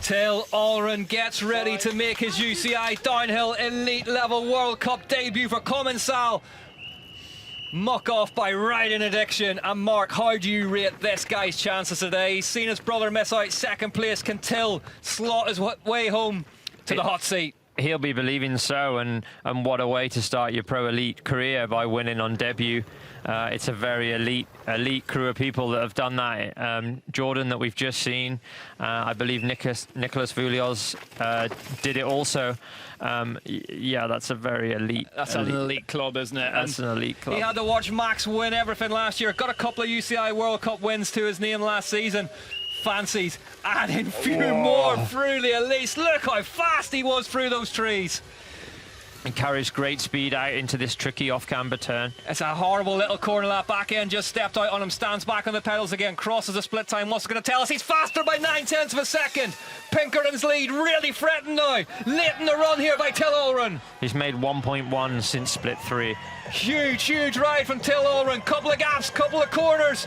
Till Allren gets ready to make his UCI Downhill Elite Level World Cup debut for Commensal. Muck off by riding addiction. And Mark, how do you rate this guy's chances today? He's seen his brother miss out second place. Can Till slot his way home to the hot seat? He'll be believing so, and what a way to start your pro elite career by winning on debut. It's a very elite crew of people that have done that. Jordan, that we've just seen, I believe Nicholas Voulios did it also. Yeah, that's a very elite. That's an elite club, isn't it? That's an elite club. He had to watch Max win everything last year. Got a couple of UCI World Cup wins to his name last season. Fancies adding a few more through the elites. Look how fast he was through those trees. He carries great speed out into this tricky off-camber turn. It's a horrible little corner. That back end just stepped out on him, stands back on the pedals again, crosses the split time. What's it going to tell us? He's faster by 9/10 of a second. Pinkerton's lead really threatened now. Late in the run here by Till Allren. He's made 1.1 since split 3. Huge ride from Till Allren. Couple of gaps, couple of corners.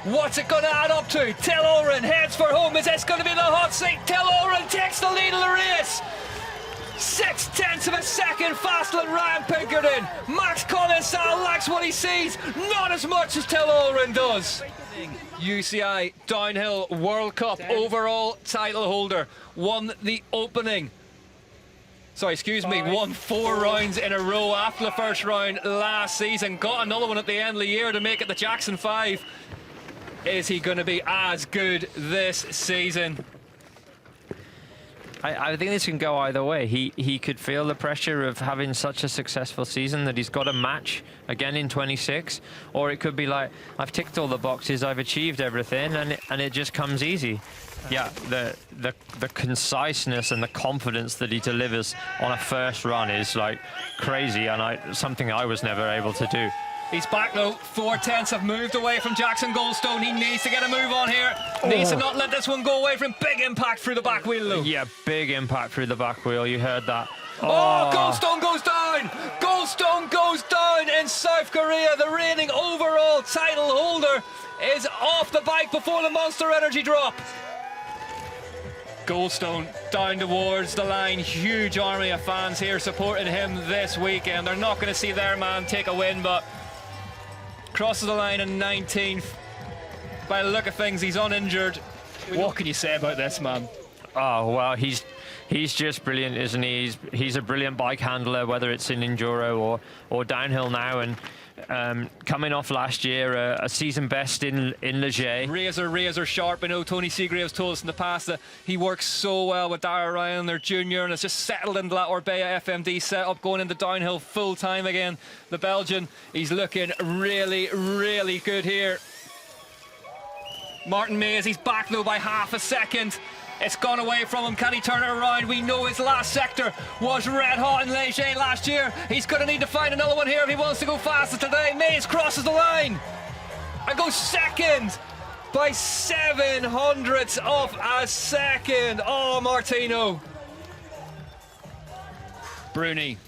What's it going to add up to? Till Allren heads for home. Is this going to be the hot seat? Till Allren takes the lead of the race. 6/10 of a second faster than Ryan Pinkerton. Max Commensal likes what he sees, not as much as Till Allren does. UCI Downhill World Cup overall title holder. Won the opening. Sorry, excuse me, won 4 rounds in a row after the first round last season. Got another one at the end of the year to make it the Jackson 5. Is he going to be as good this season? I think this can go either way. He could feel the pressure of having such a successful season that he's got a match again in 26, or it could be like, I've ticked all the boxes, I've achieved everything, and it just comes easy. Yeah, the conciseness and the confidence that he delivers on a first run is like crazy, and something I was never able to do. He's back though. 4/10 have moved away from Jackson Goldstone. He needs to get a move on here. Needs to not let this one go away from big impact through the back wheel though. Yeah, big impact through the back wheel. You heard that. Oh, Goldstone goes down. Goldstone goes down in South Korea. The reigning overall title holder is off the bike before the Monster Energy drop. Goldstone down towards the line. Huge army of fans here supporting him this weekend. They're not going to see their man take a win, but crosses the line in 19th. By the look of things, he's uninjured. What can you say about this man? Oh, well, he's just brilliant, isn't he? He's a brilliant bike handler, whether it's in enduro or downhill now, and coming off last year, a season best in Leger. Razor sharp. I know Tony Seagrave's told us in the past that he works so well with Dara Ryan, their junior, and has just settled into that Orbea FMD setup, going into downhill full time again. The Belgian, he's looking really good here. Martin Maes, he's back though by half a second. It's gone away from him. Can he turn it around? We know his last sector was red hot in Leger last year. He's going to need to find another one here if he wants to go faster today. Maes crosses the line and goes second by 700ths of a second. Oh, Martino. Bruni,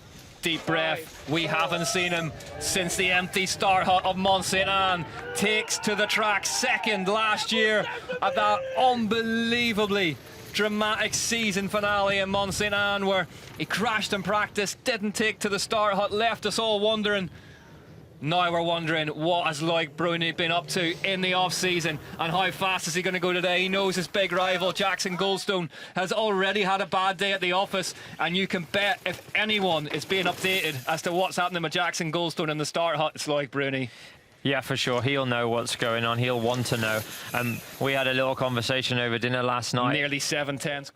deep breath. We haven't seen him since the empty start hut of Mont Saint Anne. Takes to the track second last year at that unbelievably dramatic season finale in Mont Saint Anne, where he crashed in practice, didn't take to the start hut, left us all wondering. Now we're wondering, what has Loic Bruni been up to in the off-season, and how fast is he going to go today? He knows his big rival, Jackson Goldstone, has already had a bad day at the office, and you can bet if anyone is being updated as to what's happening with Jackson Goldstone in the start hut, it's Loic Bruni. Yeah, for sure. He'll know what's going on. He'll want to know. We had a little conversation over dinner last night. Nearly 7/10.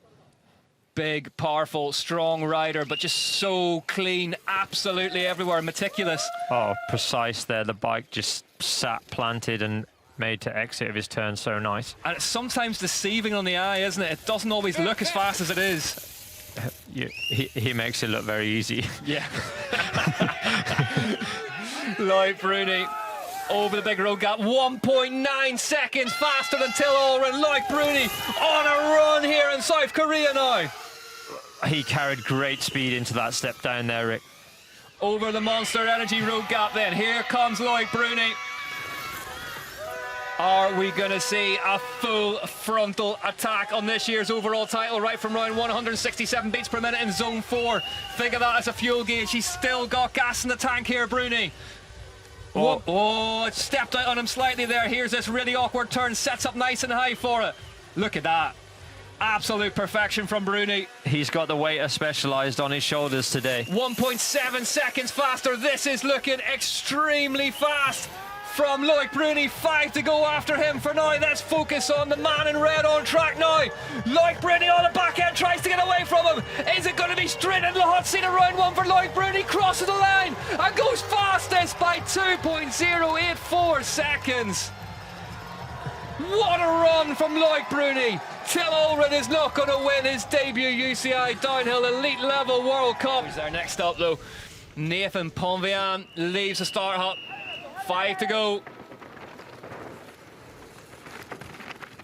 Big, powerful, strong rider, but just so clean, absolutely everywhere, meticulous. Oh, precise there. The bike just sat planted and made to exit of his turn so nice. And it's sometimes deceiving on the eye, isn't it? It doesn't always look as fast as it is. He makes it look very easy. Yeah. Loic Bruni over the big road gap, 1.9 seconds faster than Till Allren. Loic Bruni on a run here in South Korea now. He carried great speed into that step down there, Rick. Over the Monster Energy road gap then. Here comes Loic Bruni. Are we going to see a full frontal attack on this year's overall title right from round 167 beats per minute in zone 4? Think of that as a fuel gauge. He's still got gas in the tank here, Bruni. Oh, it stepped out on him slightly there. Here's this really awkward turn, sets up nice and high for it. Look at that. Absolute perfection from Bruni. He's got the weight of Specialized on his shoulders today. 1.7 seconds faster. This is looking extremely fast from Loic Bruni. 5 to go after him for now. Let's focus on the man in red on track now. Loic Bruni on the back end, tries to get away from him. Is it going to be straight into the hot seat of round 1 for Loic Bruni? Crosses the line and goes fastest by 2.084 seconds. What a run from Loic Bruni. Till Ulrich is not going to win his debut UCI Downhill Elite Level World Cup. He's our next up though. Nathan Ponvian leaves the start hut. 5 to go.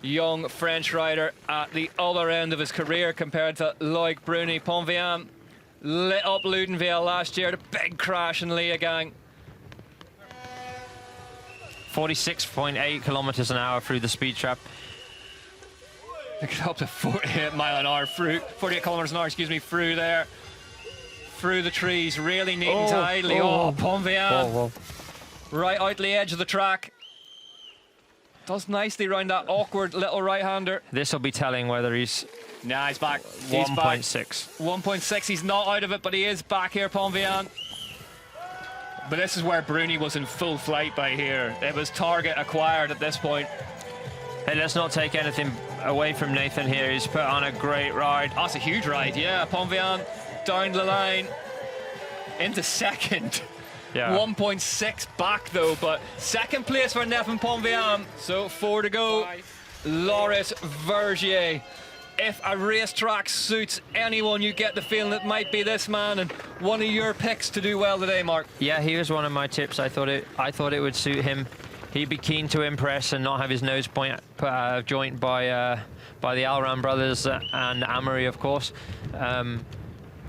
Young French rider at the other end of his career compared to Loic Bruni. Ponvian lit up Ludenvale last year. The big crash in Leogang. 46.8 kilometers an hour through the speed trap. Look at up to 48 mile an hour through, 48 kilometers an hour, excuse me, through there. Through the trees, really neat and tidily. Ponvian. Right out the edge of the track. Does nicely round that awkward little right-hander. This will be telling whether he's... Nah, he's back. 1.6. 1.6, he's not out of it, but he is back here, Ponvian. But this is where Bruni was in full flight by here. It was target acquired at this point. Hey, let's not take anything away from Nathan here. He's put on a great ride. That's a huge ride, yeah. Ponvian down the line into second. Yeah. 1.6 back though, but second place for Nathan Ponvian. So 4 to go. Loris Vergier. If a racetrack suits anyone, you get the feeling it might be this man, and one of your picks to do well today, Mark. Yeah, he was one of my tips. I thought it would suit him. He'd be keen to impress and not have his nose joint by the Alran brothers and Amory, of course.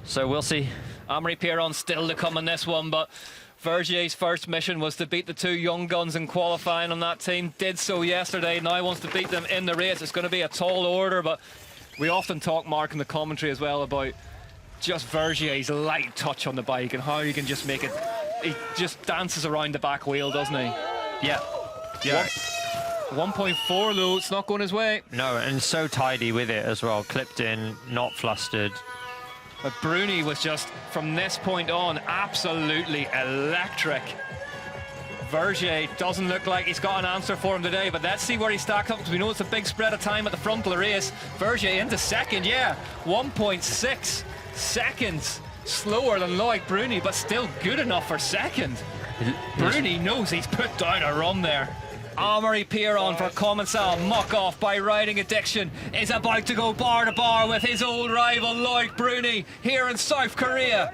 So we'll see. Amory Pierron still to come on this one, but Vergier's first mission was to beat the 2 young guns in qualifying on that team. Did so yesterday. Now wants to beat them in the race. It's going to be a tall order, but we often talk, Mark, in the commentary as well about just Vergier's light touch on the bike and how you can just make it. He just dances around the back wheel, doesn't he? Yeah. Yeah. 1.4 though, it's not going his way. No, and so tidy with it as well. Clipped in, not flustered. But Bruni was just, from this point on, absolutely electric. Vergier doesn't look like he's got an answer for him today, but let's see where he stacks up, because we know it's a big spread of time at the front of the race. Vergier into second, yeah. 1.6 seconds slower than Loic Bruni, but still good enough for second. Bruni knows he's put down a run there. Amory Pierron for Commensal, muck off by Riding Addiction, is about to go bar to bar with his old rival Loic Bruni here in South Korea.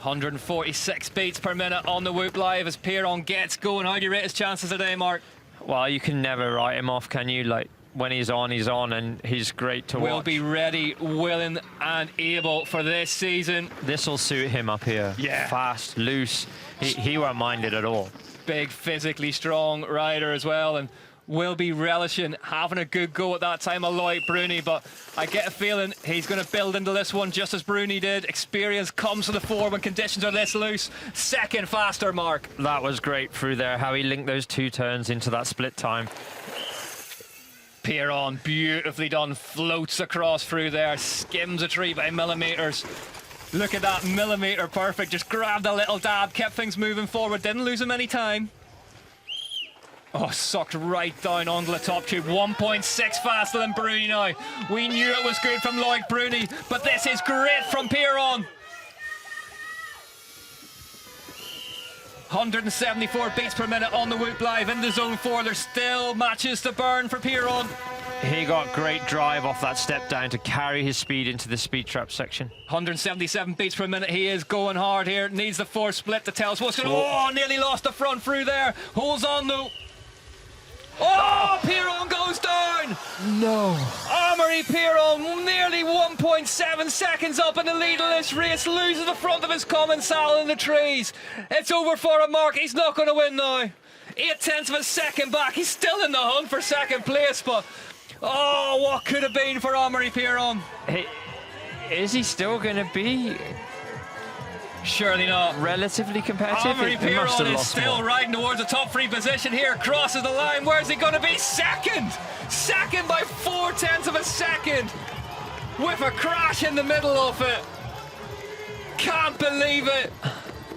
146 beats per minute on the Whoop Live as Pierron gets going. How do you rate his chances today, Mark? Well, you can never write him off, can you? Like, when he's on, and he's great to watch. Will be ready, willing and able for this season. This will suit him up here. Yeah. Fast, loose. He won't mind it at all. Big, physically strong rider as well, and will be relishing having a good go at that time of Loic Bruni, but I get a feeling he's going to build into this one just as Bruni did. Experience comes to the fore when conditions are this loose. Second faster, Mark. That was great through there, how he linked those 2 turns into that split time. Pierron, beautifully done, floats across through there, skims a tree by millimeters. Look at that, millimeter perfect, just grabbed a little dab, kept things moving forward, didn't lose him any time. Oh, sucked right down onto the top tube. 1.6 faster than Bruni now. We knew it was good from Loic Bruni, but this is great from Pierron. 174 beats per minute on the Whoop Live into zone 4. There's still matches to burn for Pierron. He got great drive off that step down to carry his speed into the speed trap section. 177 beats per minute. He is going hard here. Needs the 4 split to tell us what's going on. Oh, nearly lost the front through there. Holds on though. Oh, Pierron goes down. No. Amory Pierron nearly 1.7 seconds up in the lead of this race. Loses the front of his Commensal in the trees. It's over for him, Mark. He's not going to win now. 0.8 of a second back. He's still in the hunt for second place, but oh, what could have been for Amaury Pierron? Is he still going to be? Surely not. Relatively competitive. Amaury Pierron is still riding towards the top 3 position here. Crosses the line. Where's he going to be? Second! Second by 0.4 of a second. With a crash in the middle of it. Can't believe it.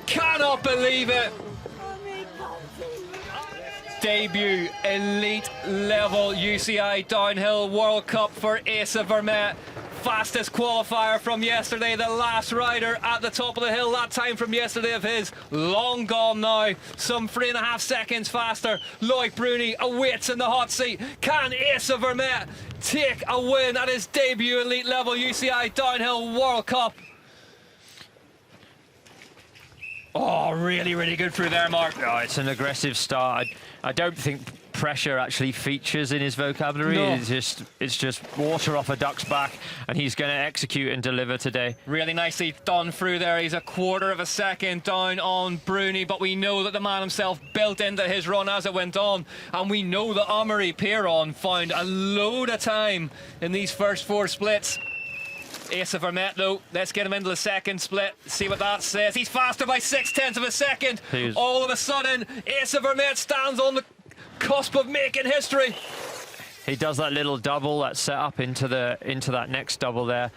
Cannot believe it. Debut elite level UCI Downhill World Cup for Asa Vermette. Fastest qualifier from yesterday, the last rider at the top of the hill. That time from yesterday of his, long gone now. Some 3.5 seconds faster. Loic Bruni awaits in the hot seat. Can Asa Vermette take a win at his debut elite level UCI Downhill World Cup? Oh, really, really good through there, Mark. Oh, it's an aggressive start. I don't think pressure actually features in his vocabulary. No. It's just water off a duck's back, and he's going to execute and deliver today. Really nicely done through there. He's 1/4 of a second down on Bruni, but we know that the man himself built into his run as it went on, and we know that Amaury Pierron found a load of time in these first 4 splits. Asa Vermette, though, let's get him into the second split, see what that says. He's faster by 0.6 of a second. All of a sudden, Asa Vermette stands on the cusp of making history. He does that little double, that set up into that next double there.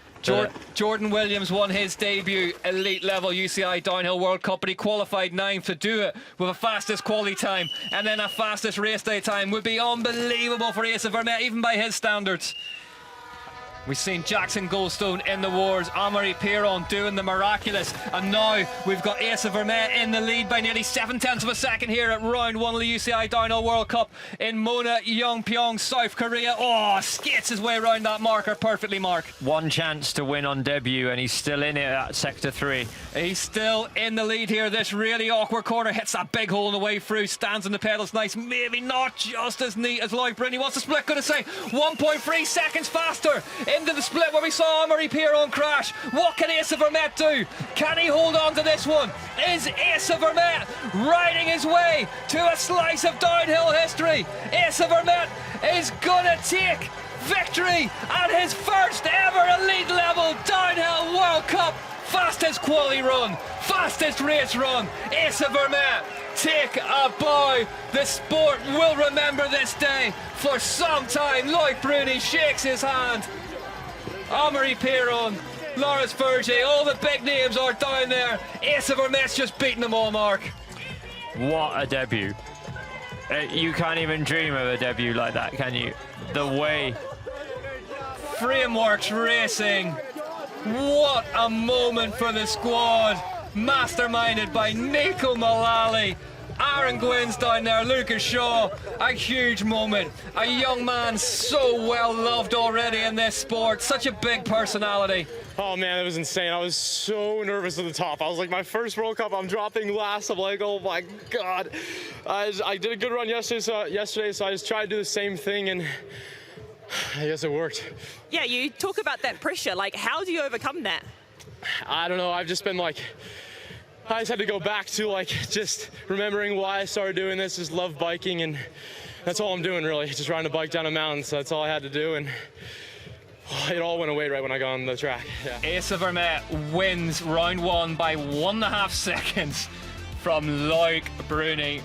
Jordan Williams won his debut elite level UCI Downhill World Cup, but he qualified 9th. To do it with a fastest quality time and then a fastest race day time would be unbelievable for Asa Vermette, even by his standards. We've seen Jackson Goldstone in the wars, Amaury Pierron doing the miraculous, and now we've got Asa Vermette in the lead by nearly 0.7 of a second here at round 1 of the UCI Downhill World Cup in Mona, YongPyong, South Korea. Oh, skates his way around that marker perfectly, Mark. One chance to win on debut, and he's still in it at sector 3. He's still in the lead here. This really awkward corner, hits that big hole on the way through, stands on the pedals nice, maybe not just as neat as Loic Bruni. What's the split going to say? 1.3 seconds faster into the split where we saw Amaury Pierron crash. What can Asa Vermette do? Can he hold on to this one? Is Asa Vermette riding his way to a slice of downhill history? Asa Vermette is gonna take victory at his first ever elite level downhill World Cup. Fastest quality run, fastest race run. Asa Vermette, take a bow. The sport will remember this day for some time. Loic Bruni shakes his hand. Amaury Pierron, Lawrence Verger, all the big names are down there. Asa Vermette's just beating them all, Mark. What a debut. You can't even dream of a debut like that, can you? The way. Frameworks Racing. What a moment for the squad. Masterminded by Nico Mullally. Aaron Gwynn's down there, Lucas Shaw, a huge moment. A young man so well loved already in this sport, such a big personality. Oh man, it was insane. I was so nervous at the top. I was like, my first World Cup, I'm dropping last. I'm like, oh my God. I did a good run yesterday, so I just tried to do the same thing, and I guess it worked. Yeah, you talk about that pressure. Like, how do you overcome that? I don't know, I've just been like, I just had to go back to like just remembering why I started doing this, just love biking, and that's all I'm doing really, just riding a bike down a mountain. So that's all I had to do, and it all went away right when I got on the track. Yeah. Asa Vermette wins round 1 by 1.5 seconds from Loic Bruni.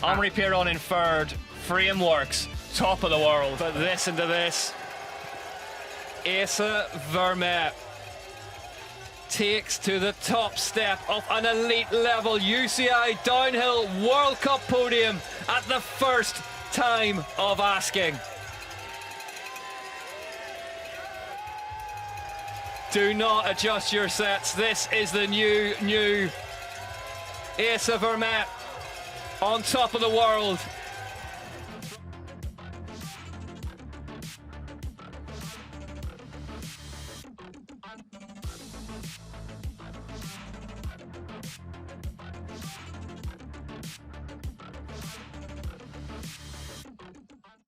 Amaury Pierron in 3rd, Frameworks, top of the world. But listen to this. Asa Vermette takes to the top step of an elite level UCI Downhill World Cup podium at the first time of asking. Do not adjust your sets. This is the new Asa Vermette on top of the world.